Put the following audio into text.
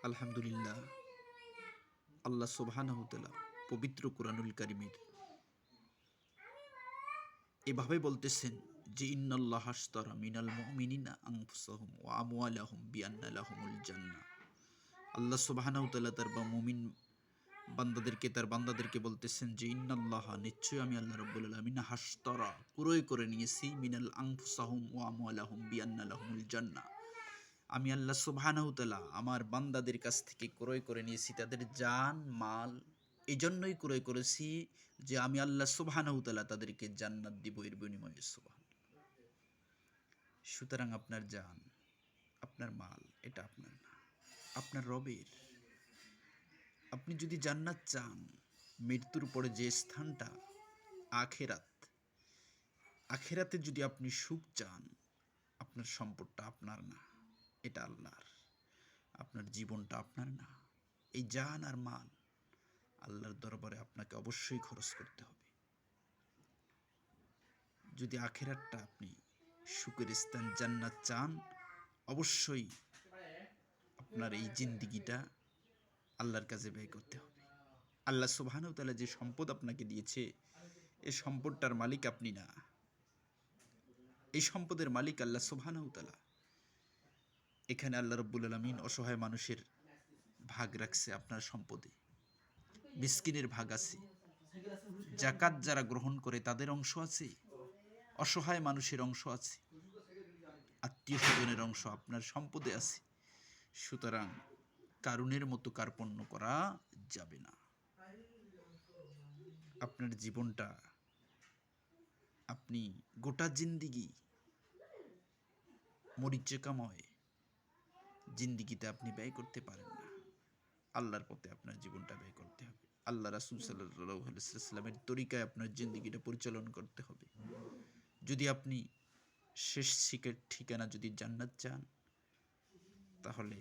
আলহামদুলিল্লাহ, আল্লাহ সুবহানাহু ওয়া তাআলা পবিত্র কুরআনুল কারীমের এভাবে বলতেছেন যে ইন্নাল্লাহা আশতারা মিনাল মুমিনিনা আনফুসাহুম ওয়া আমওয়ালাহুম বিআন্না লাহুমুল জান্নাহ। আল্লাহ সুবহানাহু ওয়া তাআলা তার মুমিন তার বান্দাদেরকে বলতেছেন যে ইন্নাল্লাহা, নিশ্চয় আমি আল্লাহ রাব্বুল আলামিন, হাশতারা, ক্রয় করে নিয়েছি, মিনাল আনফুসাহুম ওয়া আমওয়ালাহুম বিআন্না লাহুমুল জান্নাহ। আমি আল্লাহ সুবহানাহু ওয়া তাআলা আমার বান্দাদের কাছ থেকে ক্রয় করে নিয়েছি তাদের জান মাল। এজন্যই ক্রয় করেছি যে আমি আল্লাহ সুবহানাহু ওয়া তাআলা তাদেরকে জান্নাত দিব এর বিনিময়ে। সুতরাং আপনার জান, আপনার মাল এটা আপনার না, আপনার রবের। আপনি যদি জান্নাত চান, মৃত্যুর পরে যে স্থানটা আখেরাত, আখেরাতে যদি আপনি সুখ চান, আপনার সম্পদটা আপনার না, এটা আল্লাহর। আপনার জীবনটা আপনার না। এই জান আর মাল আল্লাহর দরবারে আপনাকে অবশ্যই খরচ করতে হবে। যদি আখেরাতটা আপনি সুখের স্থান জান্নাত চান, অবশ্যই আপনার এই জিন্দিগিটা আল্লাহর কাছে ব্যয় করতে হবে। আল্লাহ সুবহানাহু ওয়া তাআলা যে সম্পদ আপনাকে দিয়েছে, এই সম্পদটার মালিক আপনি না, এই সম্পদের মালিক আল্লাহ সুবহানাহু ওয়া তাআলা। এখানে আল্লাহ রাব্বুল আলামিন অসহায় মানুষের ভাগ রাখছে আপনার সম্পদে, মিসকিনের ভাগ আছে, জাকাত যারা গ্রহণ করে তাদের অংশ আছে, অসহায় মানুষের অংশ আছে, আত্মীয় স্বজনের অংশ আপনার সম্পদে আছে। সুতরাং কারুনের মতো কার্পণ্য করা যাবে না। আপনার জীবনটা আপনি গোটা জিন্দিগি মরিচিকাময় জিন্দিগিতে আপনি ব্যয় করতে পারেন না। আল্লাহর পথে আপনার জীবনটা ব্যয় করতে হবে। আল্লাহ রাসূল সাল্লাল্লাহু আলাইহি ওয়াসাল্লামের তরিকায় আপনার জিন্দিগিটা পরিচালনা করতে হবে। যদি আপনি শেষ ঠিকানা যদি জান্নাত চান, তাহলে